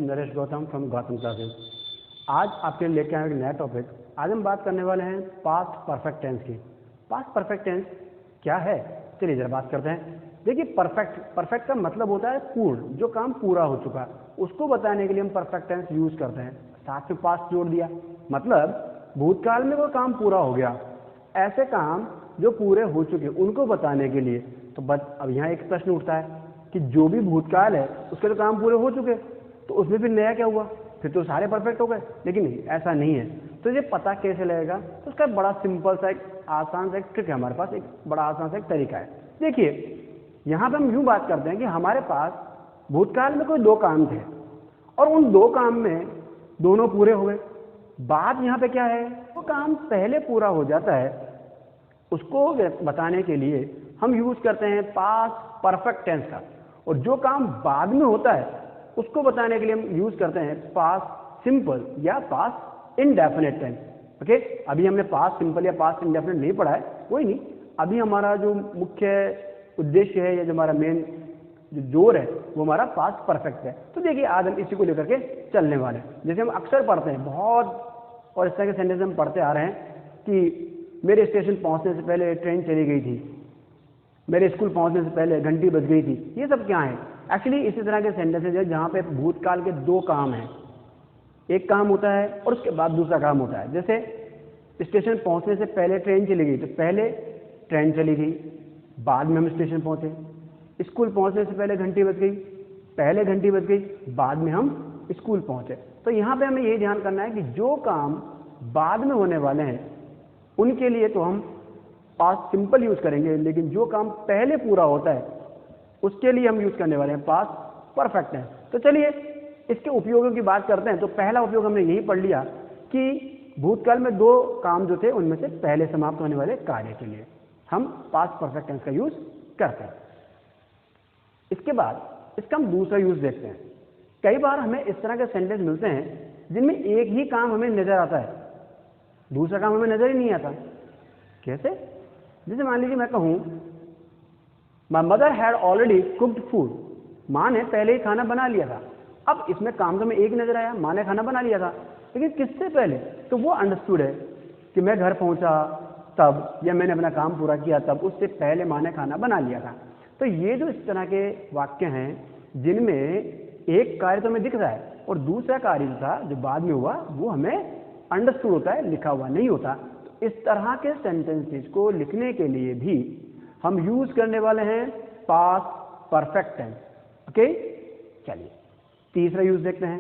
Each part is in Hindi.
Naresh Gautam from Gautam classes. आज आपके लिए लेके आए एक नया टॉपिक। आज हम बात करने वाले हैं पास्ट परफेक्ट टेंस की। पास्ट परफेक्ट टेंस क्या है, चलिए जरा बात करते हैं। देखिए, परफेक्ट का मतलब होता है पूर्ण, जो काम पूरा हो चुका, उसको बताने के लिए हम परफेक्ट टेंस यूज करते हैं। साथ में पास्ट जोड़ दिया, मतलब भूतकाल में कोई काम पूरा हो गया, ऐसे काम जो पूरे हो चुके उनको बताने के लिए। तो अब यहाँ एक प्रश्न उठता है कि जो भी भूतकाल है उसके तो काम पूरे हो चुके, तो उसमें फिर नया क्या हुआ, फिर तो सारे परफेक्ट हो गए। लेकिन नहीं, ऐसा नहीं है। तो ये पता कैसे लगेगा, तो उसका बड़ा सिंपल सा एक आसान सा एक ट्रिक है हमारे पास, एक बड़ा आसान सा एक तरीका है। देखिए, यहाँ पे हम यूं बात करते हैं कि हमारे पास भूतकाल में कोई दो काम थे और उन दो काम में दोनों पूरे हो गए। बात यहाँ पे क्या है, वो काम पहले पूरा हो जाता है, उसको बताने के लिए हम यूज करते हैं पास्ट परफेक्ट टेंस का। और जो काम बाद में होता है उसको बताने के लिए हम यूज करते हैं पास्ट सिंपल या पास्ट इंडेफिनिट टेंस। ओके, अभी हमने पास्ट सिंपल या पास्ट इंडेफिनिट नहीं पढ़ा है, कोई नहीं। अभी हमारा जो मुख्य उद्देश्य है या जो हमारा मेन जो जोर है वो हमारा पास्ट परफेक्ट है। तो देखिए, आज हम इसी को लेकर के चलने वाले हैं। जैसे हम अक्सर पढ़ते हैं बहुत, और इस तरह के सेंटेंस हम पढ़ते आ रहे हैं कि मेरे स्टेशन पहुंचने से पहले ट्रेन चली गई थी, मेरे स्कूल पहुंचने से पहले घंटी बज गई थी। ये सब क्या है? एक्चुअली इसी तरह के सेंटेंसेज है जहां पे भूतकाल के दो काम हैं, एक काम होता है और उसके बाद दूसरा काम होता है। जैसे स्टेशन पहुंचने से पहले ट्रेन चली गई, तो पहले ट्रेन चली गई, बाद में हम स्टेशन पहुंचे। स्कूल पहुंचने से पहले घंटी बज गई, पहले घंटी बज गई, बाद में हम स्कूल पहुंचे। तो यहाँ पे हमें यही ध्यान करना है कि जो काम बाद में होने वाले हैं उनके लिए तो हम पास्ट सिंपल यूज करेंगे, लेकिन जो काम पहले पूरा होता है उसके लिए हम यूज करने वाले हैं पास्ट परफेक्ट है। तो चलिए इसके उपयोगों की बात करते हैं। तो पहला उपयोग हमने यही पढ़ लिया कि भूतकाल में दो काम जो थे उनमें से पहले समाप्त होने वाले कार्य के लिए हम पास्ट परफेक्ट टेंस का यूज करते हैं। इसके बाद इसका हम दूसरा यूज देखते हैं। कई बार हमें इस तरह के सेंटेंस मिलते हैं जिनमें एक ही काम हमें नजर आता है, दूसरा काम हमें नजर ही नहीं आता। कैसे? जैसे मान लीजिए मैं कहूं my mother had already cooked food, माँ ने पहले ही खाना बना लिया था। अब इसमें काम तो में एक नजर आया, माँ ने खाना बना लिया था, लेकिन किससे पहले? तो वो अंडरस्टूड है कि मैं घर पहुंचा तब, या मैंने अपना काम पूरा किया तब, उससे पहले माँ ने खाना बना लिया था। तो ये जो इस तरह के वाक्य हैं जिनमें एक कार्य तो हमें दिख रहा है और दूसरा कार्य था जो बाद में हुआ वो हमें अंडरस्टूड होता है, लिखा हुआ नहीं होता। तो इस तरह के सेंटेंसेस को लिखने के लिए भी हम यूज करने वाले हैं पास्ट परफेक्ट टेंस। ओके, चलिए तीसरा यूज देखते हैं।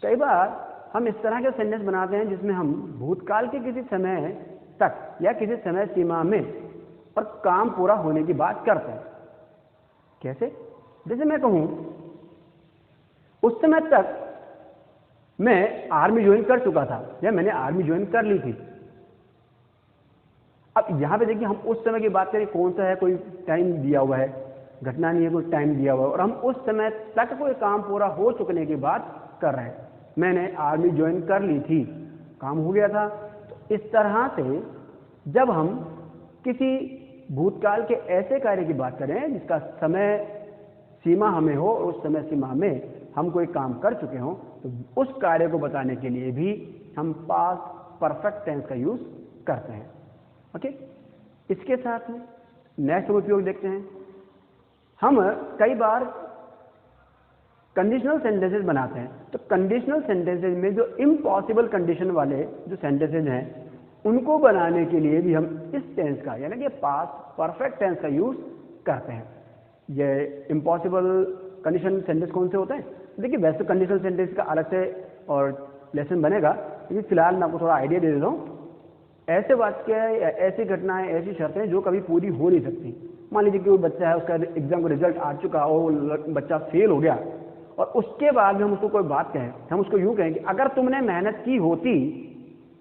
कई बार हम इस तरह के सेंटेंस बनाते हैं जिसमें हम भूतकाल के किसी समय तक या किसी समय सीमा में और काम पूरा होने की बात करते हैं। कैसे? जैसे मैं कहूं उस समय तक मैं आर्मी ज्वाइन कर चुका था या मैंने आर्मी ज्वाइन कर ली थी। अब यहां पे देखिए, हम उस समय की बात करें, कौन सा है, कोई टाइम दिया हुआ है, घटना नहीं है, कोई टाइम दिया हुआ है, और हम उस समय तक कोई काम पूरा हो चुकने की बात कर रहे हैं। मैंने आर्मी ज्वाइन कर ली थी, काम हो गया था। तो इस तरह से जब हम किसी भूतकाल के ऐसे कार्य की बात करें जिसका समय सीमा हमें हो और उस समय सीमा में हम कोई काम कर चुके हों, तो उस कार्य को बताने के लिए भी हम पास्ट परफेक्ट टेंस का यूज करते हैं। ओके, इसके साथ में नेक्स्ट उपयोग देखते हैं। हम कई बार कंडीशनल सेंटेंसेस बनाते हैं। तो कंडीशनल सेंटेंसेस में जो इम्पॉसिबल कंडीशन वाले जो सेंटेंसेस हैं उनको बनाने के लिए भी हम इस टेंस का यानी कि पास्ट परफेक्ट टेंस का यूज करते हैं। ये इम्पॉसिबल कंडीशन सेंटेंस कौन से होते हैं? देखिए, वैसे तो कंडीशनल सेंटेंस का अलग से और लेसन बनेगा, लेकिन फिलहाल मैं आपको थोड़ा आइडिया दे देता हूँ। ऐसे वाक्य, ऐसी घटनाएं, ऐसी शर्तें जो कभी पूरी हो नहीं सकती। मान लीजिए कि कोई बच्चा है, उसका एग्जाम का रिजल्ट आ चुका और बच्चा फेल हो गया, और उसके बाद में हम उसको कोई बात कहें, हम उसको यूं कहें कि अगर तुमने मेहनत की होती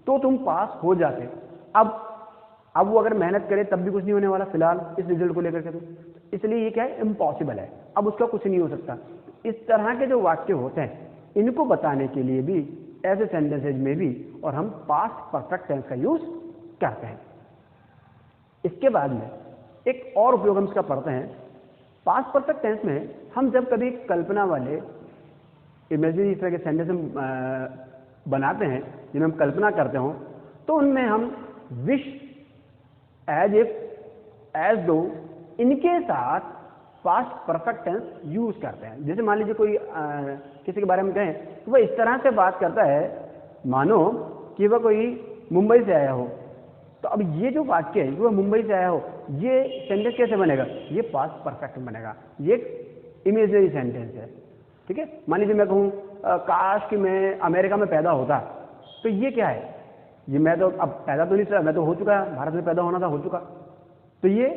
तो तुम पास हो जाते। अब वो अगर मेहनत करे तब भी कुछ नहीं होने वाला फिलहाल इस रिजल्ट को लेकर के। तो इसलिए ये क्या है, इम्पॉसिबल है, अब उसका कुछ नहीं हो सकता। इस तरह के जो वाक्य होते हैं इनको बताने के लिए भी ऐसे सेंटेंसेज में भी और हम पास्ट परफेक्ट टेंस का यूज करते हैं। इसके बाद में एक और उपयोग हम इसका पढ़ते हैं। पास्ट परफेक्ट टेंस में हम जब कभी कल्पना वाले इमेजिनरी इस तरह के सेंटेंस हम बनाते हैं जिन्हें हम कल्पना करते हो, तो उनमें हम विश, एज इफ, एज दो, इनके साथ पास्ट परफेक्ट टेंस यूज करते हैं। जैसे मान लीजिए कोई किसी के बारे में कहें तो वह इस तरह से बात करता है मानो कि वह कोई मुंबई से आया हो, तो अब ये जो वाक्य है कि वह मुंबई से आया हो, ये सेंटेंस कैसे बनेगा? ये पास्ट परफेक्ट बनेगा, ये इमेजिनरी सेंटेंस है। ठीक है, मान लीजिए मैं कहूँ काश कि मैं अमेरिका में पैदा होता, तो ये क्या है? ये मैं तो अब पैदा तो नहीं था, मैं तो हो चुका, भारत में पैदा होना था, हो चुका, तो ये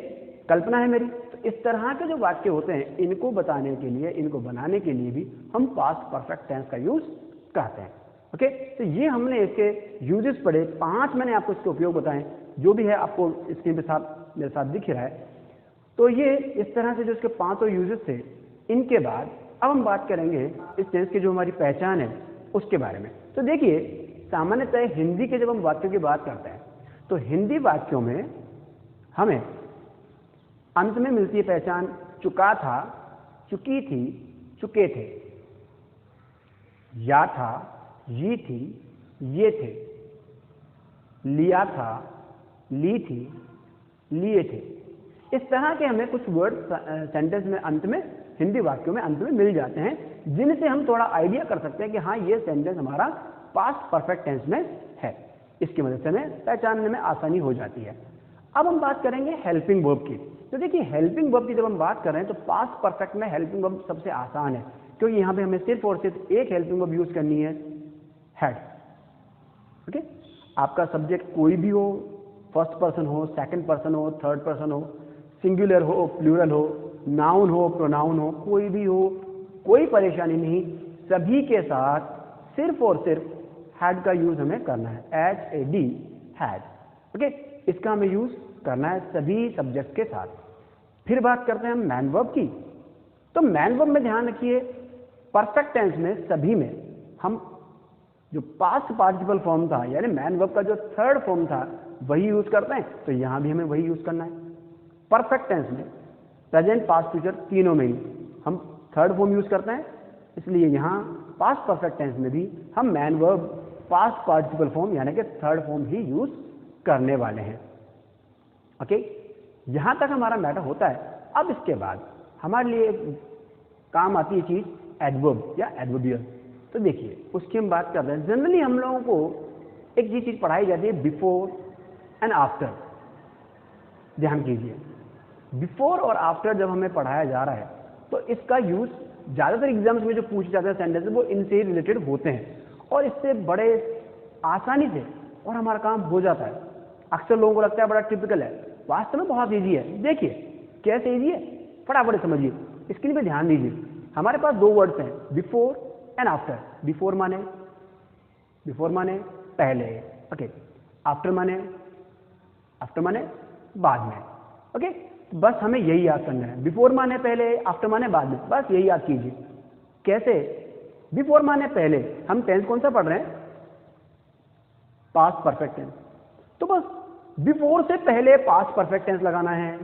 कल्पना है मेरी। तो इस तरह के जो वाक्य होते हैं, इनको बताने के लिए, इनको बनाने के लिए भी हम पास्ट परफेक्ट टेंस का यूज करते हैं। ओके, तो ये हमने इसके यूजेस पढ़े, 5 मैंने आपको इसके उपयोग बताए, जो भी है आपको स्क्रीन पे साथ मेरे साथ दिख रहा है। तो ये इस तरह से जो इसके 5 यूजेस थे, इनके बाद अब हम बात करेंगे इस टेंस की जो हमारी पहचान है उसके बारे में। तो देखिए, सामान्यतः हिंदी के जब हम वाक्यों की बात करते हैं तो हिंदी वाक्यों में हमें अंत में मिलती है पहचान चुका था, चुकी थी, चुके थे, या था, ये थी, ये थे, लिया था, ली थी, लिए थे। इस तरह के हमें कुछ वर्ड सेंटेंस में अंत में, हिंदी वाक्यों में अंत में मिल जाते हैं, जिनसे हम थोड़ा आइडिया कर सकते हैं कि हाँ, ये सेंटेंस हमारा पास्ट परफेक्ट टेंस में है। इसकी वजह से हमें पहचानने में आसानी हो जाती है। अब हम बात करेंगे हेल्पिंग वर्ब की। तो देखिए, हेल्पिंग वर्ब की जब हम बात कर रहे हैं तो पास्ट परफेक्ट में हेल्पिंग वर्ब सबसे आसान है, क्योंकि यहाँ पे हमें सिर्फ और सिर्फ एक हेल्पिंग वर्ब यूज करनी है, हैड। ओके, आपका सब्जेक्ट कोई भी हो, फर्स्ट पर्सन हो, सेकंड पर्सन हो, थर्ड पर्सन हो, सिंगुलर हो, प्लूरल हो, नाउन हो, प्रोनाउन हो, कोई भी हो, कोई परेशानी नहीं, सभी के साथ सिर्फ और सिर्फ हैड का यूज हमें करना है, HAD, हैड। ओके, इसका हमें यूज करना है सभी सब्जेक्ट के साथ। फिर बात करते हैं हम मैन वर्ब की। तो मैन वर्ब में ध्यान रखिए, परफेक्ट टेंस में सभी में हम जो पास्ट पार्टिसिपल फॉर्म था, यानी मैन वर्ब का जो थर्ड फॉर्म था, वही यूज करते हैं। तो यहां भी हमें वही यूज करना है। परफेक्ट टेंस में प्रेजेंट, पास्ट, फ्यूचर तीनों में ही हम थर्ड फॉर्म यूज करते हैं, इसलिए यहां पास्ट परफेक्ट टेंस में भी हम man verb past participle form यानी कि थर्ड फॉर्म ही यूज करने वाले हैं। ओके, यहां तक हमारा मैटर होता है। अब इसके बाद हमारे लिए काम आती है चीज एडवर्ब या एडवर्बियल। तो देखिए, उसकी हम बात करते हैं। जनरली हम लोगों को एक ये चीज पढ़ाई जाती है, बिफोर एंड आफ्टर। ध्यान कीजिए, बिफोर और आफ्टर जब हमें पढ़ाया जा रहा है तो इसका यूज ज्यादातर एग्जाम्स में जो पूछे जाते हैं सेंटेंस वो इनसे रिलेटेड होते हैं, और इससे बड़े आसानी से और हमारा काम हो जाता है। अक्सर लोगों को लगता है बड़ा टिपिकल है, वास्तव में बहुत ईजी है। देखिए कैसे ईजी है, फटाफट समझिए, स्क्रीन पे ध्यान दीजिए। हमारे पास 2 वर्ड्स हैं, बिफोर एंड आफ्टर। बिफोर माने पहले, ओके। आफ्टर माने बाद में, ओके। बस हमें यही याद करना है, बिफोर माने पहले, आफ्टर माने बाद में, बस यही याद कीजिए। कैसे? बिफोर माने पहले, हम टेंस कौन सा पढ़ रहे हैं? Past perfect tense. तो बस बिफोर से पहले पास्ट परफेक्ट टेंस लगाना है।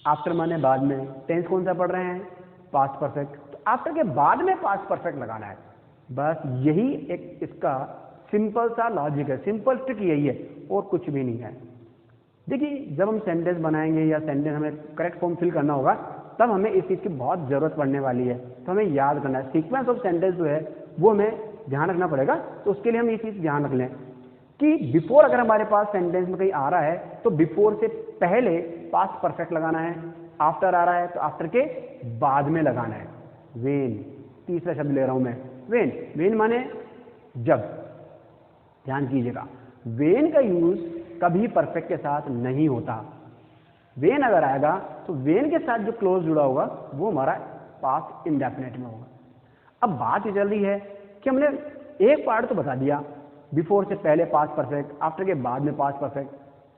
आफ्टर माने बाद में, टेंस कौन सा पढ़ रहे हैं? Past perfect. तो आफ्टर के बाद में पास्ट परफेक्ट लगाना है। बस यही एक इसका सिंपल सा लॉजिक है, सिंपल ट्रिक यही है, और कुछ भी नहीं है। देखिए, जब हम सेंटेंस बनाएंगे या सेंटेंस हमें करेक्ट फॉर्म फिल करना होगा, तब हमें इस चीज़ की बहुत ज़रूरत पड़ने वाली है। तो हमें याद करना है, सीक्वेंस ऑफ सेंटेंस जो है वो हमें ध्यान रखना पड़ेगा। तो उसके लिए हम ये चीज़ ध्यान रख लें कि बिफोर अगर हमारे पास सेंटेंस में कहीं आ रहा है तो बिफोर से पहले पास्ट परफेक्ट लगाना है। आफ्टर आ रहा है तो आफ्टर के बाद में लगाना है। वेन, तीसरा शब्द ले रहा हूं मैं, वेन। वेन माने जब। ध्यान कीजिएगा, वेन का यूज कभी परफेक्ट के साथ नहीं होता। वेन अगर आएगा तो वेन के साथ जो क्लोज जुड़ा होगा वो हमारा पास्ट इंडेफिनिट में होगा। अब बात ये चल रही है कि हमने एक पार्ट तो बता दिया, बिफोर से पहले पास्ट परफेक्ट, आफ्टर के बाद में पास्ट परफेक्ट,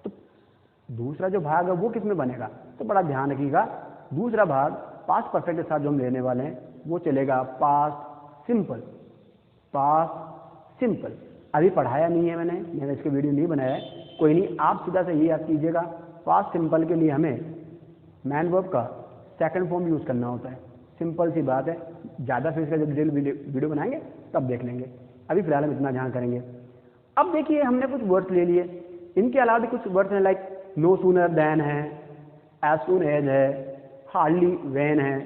तो दूसरा जो भाग है वो किस में बनेगा? तो बड़ा ध्यान रखिएगा, दूसरा भाग पास्ट परफेक्ट के साथ जो हम लेने वाले हैं वो चलेगा पास्ट सिंपल। पास्ट सिंपल अभी पढ़ाया नहीं है मैंने इसके वीडियो नहीं बनाया है, कोई नहीं, आप सीधा से ये याद कीजिएगा। पास्ट सिंपल के लिए हमें मैन वर्ब का सेकंड फॉर्म यूज करना होता है। सिंपल सी बात है, ज़्यादा फिर इसका जब डिटेल वीडियो बनाएंगे तब देख लेंगे, अभी फिलहाल हम इतना ध्यान करेंगे। अब देखिए हमने कुछ वर्ड्स ले लिए, इनके अलावा भी कुछ वर्ड्स हैं लाइक नो सूनर देन है, एज सून एज है, हार्डली वेन है।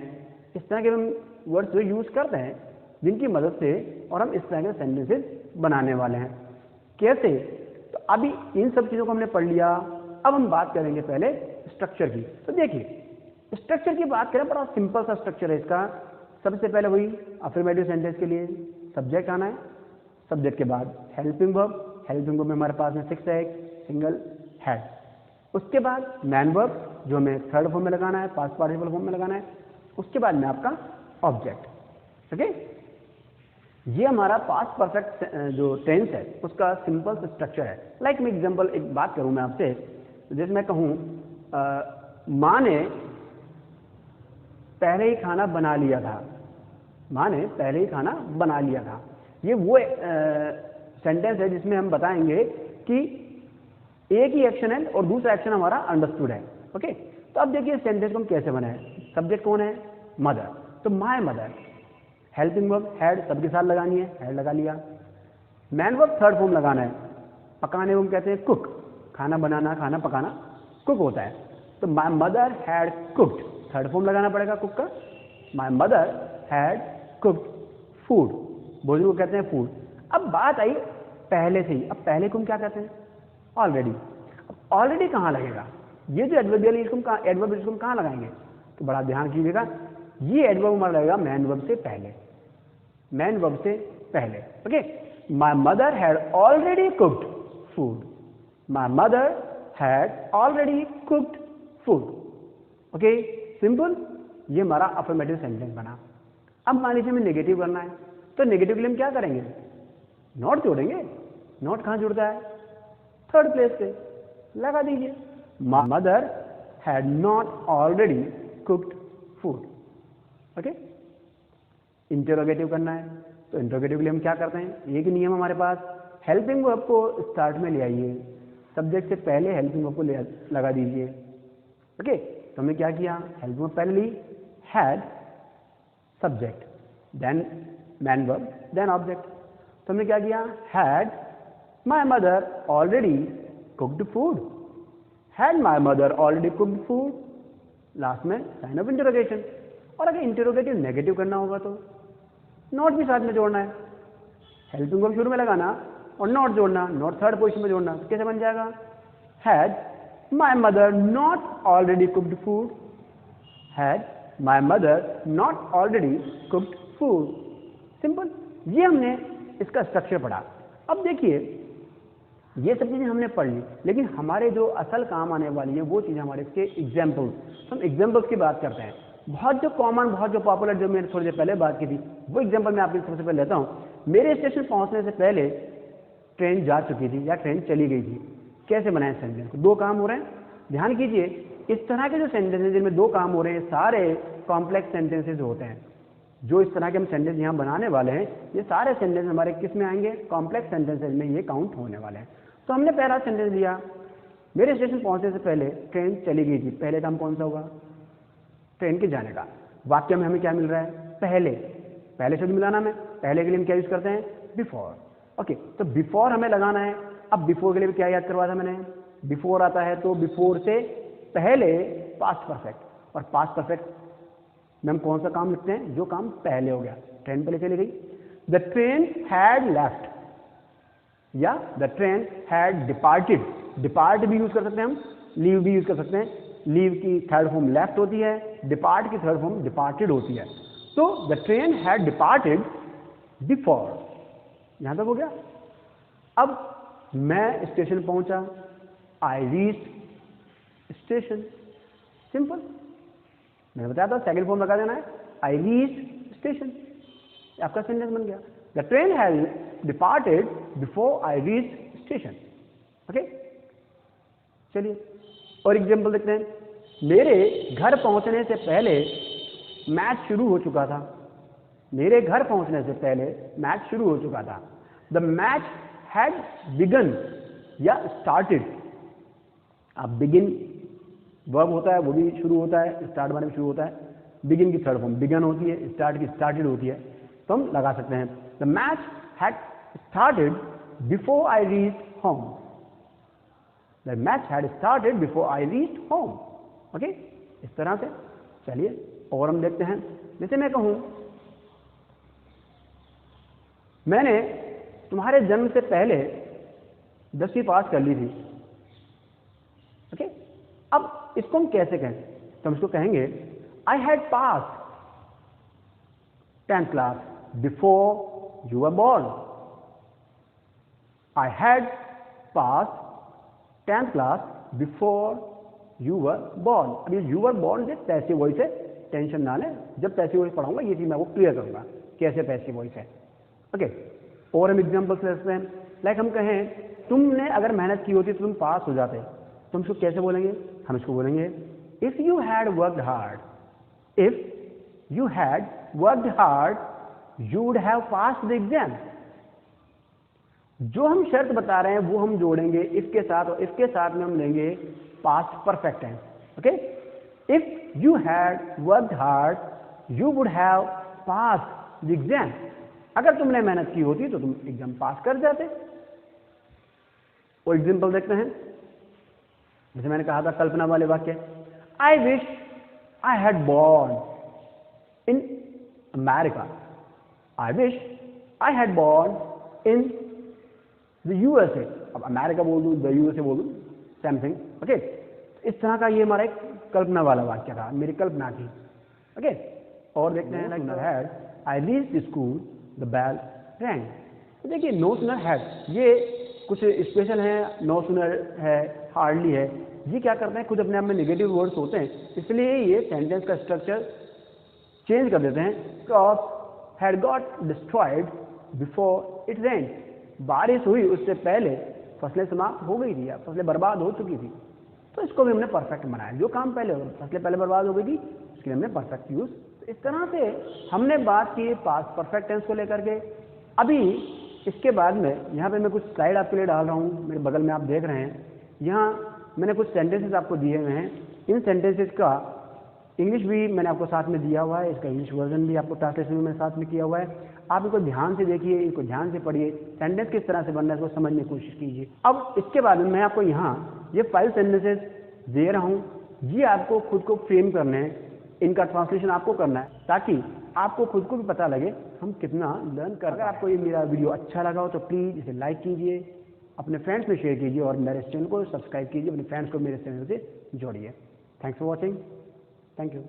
इस तरह के हम वर्ड्स जो यूज़ करते हैं जिनकी मदद से और हम इस तरह के सेंटेंसेस बनाने वाले हैं। कैसे? तो अभी इन सब चीज़ों को हमने पढ़ लिया। अब हम बात करेंगे पहले स्ट्रक्चर की। तो देखिए स्ट्रक्चर की बात करें, बड़ा सिंपल सा स्ट्रक्चर है इसका। सबसे पहले वही अफर्मेटिव सेंटेंस के लिए सब्जेक्ट आना है, सब्जेक्ट के बाद हेल्पिंग वर्ब, हेल्पिंग वर्ब में हमारे पास में फिक्स है एक सिंगल हैड। उसके बाद मैन वर्ब जो हमें थर्ड फॉर्म में लगाना है, पास्ट पार्टिसिपल फॉर्म में लगाना है। उसके बाद में आपका ऑब्जेक्ट। ओके, ये हमारा पास्ट परफेक्ट जो टेंस है उसका सिंपल स्ट्रक्चर है। लाइक मैं एग्जांपल एक बात करूं मैं आपसे, जैसे मैं कहूं माँ ने पहले ही खाना बना लिया था, माँ ने पहले ही खाना बना लिया था। ये वो सेंटेंस है जिसमें हम बताएंगे कि एक ही एक्शन है और दूसरा एक्शन हमारा अंडरस्टूड है। ओके, तो अब देखिए सेंटेंस को हम कैसे बनाएं। सब्जेक्ट कौन है? मदर, तो my mother. Helping verb had सबके साथ लगानी है, हैड लगा लिया। मैन वर्ब थर्ड फॉर्म लगाना है, पकाने को हम कहते हैं कुक, खाना बनाना खाना पकाना कुक होता है। तो my mother had cooked, third form लगाना पड़ेगा कुक का। My mother had cooked food, भोजन को कहते हैं फूड। अब बात आई पहले से ही, अब पहले को हम क्या कहते हैं? ऑलरेडी। ऑलरेडी कहाँ लगेगा? ये जो एडवर्बियल इसको हम कहाँ लगाएंगे? तो बड़ा ध्यान कीजिएगा, ये एडवर्ब हमारा लगेगा मैन वर्ब से पहले, मैन वर्ब से पहले। Okay, my mother had already cooked food, my mother had already cooked food. Okay, simple, ये हमारा अफर्मेटिव सेंटेंस बना। अब मान लीजिए हमें नेगेटिव करना है, तो नेगेटिव के लिए हम क्या करेंगे? नॉट जोड़ेंगे। नॉट कहाँ जुड़ता है? थर्ड प्लेस पे लगा दीजिए। My mother had not already cooked food. Okay, interrogative करना है, तो इंटरोगेटिव के लिए हम क्या करते हैं? एक नियम हमारे पास, हेल्पिंग वर्ब को स्टार्ट में ले आइए, सब्जेक्ट से पहले हेल्पिंग वर्ब को लगा दीजिए। ओके, तो हमने क्या किया? हेल्पिंग वर्ब पहले ली, had, subject, then main verb, then object. तो हमने क्या किया? Had my mother already cooked food, had my mother already cooked food, last में साइन ऑफ इंटरोगेशन। और अगर इंटरोगेटिव नेगेटिव करना होगा तो नॉट भी साथ में जोड़ना है, हेल्पिंग वर्ब शुरू में लगाना और नॉट जोड़ना, नॉट थर्ड पोजीशन में जोड़ना। तो कैसे बन जाएगा? Had my mother not already cooked food, had my mother not already cooked food. Simple, ये हमने इसका स्ट्रक्चर पढ़ा। अब देखिए ये सब चीज़ें हमने पढ़ ली, लेकिन हमारे जो असल काम आने वाली है वो चीज़ हमारे इसके एग्जाम्पल्स, हम एग्जाम्पल्स की बात करते हैं। बहुत जो कॉमन, बहुत जो पॉपुलर, जो मैंने थोड़ी देर पहले बात की थी, वो एग्जाम्पल मैं आपके सबसे पहले लेता हूँ। मेरे स्टेशन पहुँचने से पहले ट्रेन जा चुकी थी या ट्रेन चली गई थी। कैसे बनाए सेंटेंस को? दो काम हो रहे हैं, ध्यान कीजिए। इस तरह के जो सेंटेंस हैं जिनमें दो काम हो रहे हैं, सारे कॉम्प्लेक्स सेंटेंसेज होते हैं। जो इस तरह के हम सेंटेंस यहाँ बनाने वाले हैं, ये सारे सेंटेंस हमारे किस में आएंगे? कॉम्प्लेक्स सेंटेंसेज में ये काउंट होने वाले हैं। तो हमने पहला सेंटेंस लिया, मेरे स्टेशन पहुंचने से पहले ट्रेन चली गई थी। पहले काम कौन सा होगा? ट्रेन के जाने का। वाक्य में हमें क्या मिल रहा है? पहले, पहले शब्द मिलाना में, पहले के लिए हम क्या यूज करते हैं? बिफोर। ओके, तो बिफोर हमें लगाना है। अब बिफोर के लिए क्या याद करवाया था मैंने? बिफोर आता है तो बिफोर से पहले पास्ट परफेक्ट, और पास्ट परफेक्ट में हम कौन सा काम लिखते हैं? जो काम पहले हो गया। ट्रेन पहले चली गई, द ट्रेन हैड लेफ्ट, या the train had departed. Depart भी यूज कर सकते हैं हम, लीव भी यूज कर सकते हैं। लीव की थर्ड फॉर्म लेफ्ट होती है, डिपार्ट की थर्ड फॉर्म डिपार्टेड होती है। तो the train had departed before, यहां तक हो गया। अब मैं स्टेशन पहुंचा, आई रीच्ड स्टेशन। सिंपल, मैंने बताया था सेकंड फॉर्म लगा देना है, आई रीच्ड स्टेशन, आपका सेंटेंस बन गया। The train has departed before I reached station. Okay, चलिए और एग्जाम्पल देखते हैं। मेरे घर पहुंचने से पहले मैच शुरू हो चुका था। मेरे घर पहुंचने से पहले मैच शुरू हो चुका था। द मैच हैड बिगन या स्टार्टेड। अब बिगिन वर्ब होता है, वो भी शुरू होता है, स्टार्ट वाले भी शुरू होता है। बिगिन की थर्ड फॉर्म बिगन होती है, स्टार्ट की स्टार्टेड होती है, तो हम लगा सकते हैं the match had started before I reach home. The match had started before I reach home. Okay, इस तरह से। चलिए और हम देखते हैं, जैसे मैं कहूं मैंने तुम्हारे जन्म से पहले 10वीं पास कर ली थी। ओके, अब इसको हम कैसे कहें? तो हम इसको कहेंगे I had pass 10th class before you were born. I had pass 10th class before you were born. अब ये यू वर बोर्न से पैसिव वॉइस है, टेंशन ना लें, जब पैसिव वॉइस पढ़ाऊंगा ये चीज मैं आपको क्लियर करूंगा कैसे पैसिव वॉइस है। ओके, और हम एग्जाम्पल्स लेते हैं। लाइक हम कहें तुमने अगर मेहनत की होती तो तुम पास हो जाते, तुम इसको कैसे बोलेंगे? हम इसको बोलेंगे if you had worked hard. If you had worked hard you would have passed the exam. जो हम शर्त बता रहे हैं वो हम जोड़ेंगे इफ के साथ, और इफ के साथ में हम लेंगे past perfect tense. Okay, if you had worked hard you would have passed the exam. अगर तुमने मेहनत की होती तो तुम एग्जाम पास कर जाते। और एग्जाम्पल देखते हैं, जैसे मैंने कहा था कल्पना वाले वाक्य, I wish I had born in America. I wish I had born in the USA. अब अमेरिका बोल दूं, द यूएसए बोल दूं, सेम थिंग। ओके, इस तरह का ये हमारा एक कल्पना वाला वाक्य था, मेरी कल्पना थी। ओके, और देखते हैं like had I reached school the bell rang. तो देखिए नो सुनर हैड, ये कुछ स्पेशल है, नो सुनर है, हार्डली है, ये क्या करते हैं खुद अपने आप में नेगेटिव वर्ड्स होते हैं, इसलिए ये सेंटेंस का स्ट्रक्चर चेंज कर देते हैं। Crop had got destroyed before it rain. बारिश हुई उससे पहले फसलें समाप्त हो गई थी या फसलें बर्बाद हो चुकी थी, तो इसको भी हमने परफेक्ट बनाया। जो काम पहले हो, फसलें पहले बर्बाद हो गई थी, इसके लिए हमने परफेक्ट यूज। तो इस तरह से हमने बात की पास्ट परफेक्ट टेंस को लेकर के। अभी इसके बाद में यहाँ पे मैं कुछ स्लाइड आपके लिए डाल रहा हूँ, मेरे बगल में आप देख रहे हैं, यहाँ मैंने कुछ सेंटेंसेस आपको दिए हुए हैं। इन सेंटेंसेस का इंग्लिश भी मैंने आपको साथ में दिया हुआ है, इसका इंग्लिश वर्जन भी आपको ट्रांसलेशन में मैंने साथ में किया हुआ है। आप इनको ध्यान से देखिए, इनको ध्यान से पढ़िए, सेंटेंस किस तरह से बनना है इसको समझने की कोशिश कीजिए। अब इसके बाद में मैं आपको यहाँ ये 5 सेंटेंसेस दे रहा हूँ, ये आपको खुद को फ्रेम करने हैं, इनका ट्रांसलेशन आपको करना है, ताकि आपको खुद को भी पता लगे हम कितना लर्न कर। अगर आपको ये मेरा वीडियो अच्छा लगा हो तो प्लीज़ इसे लाइक कीजिए, अपने फ्रेंड्स में शेयर कीजिए और मेरे चैनल को सब्सक्राइब कीजिए, अपने फ्रेंड्स को मेरे चैनल से जोड़िए। Thanks for watching. Thank you.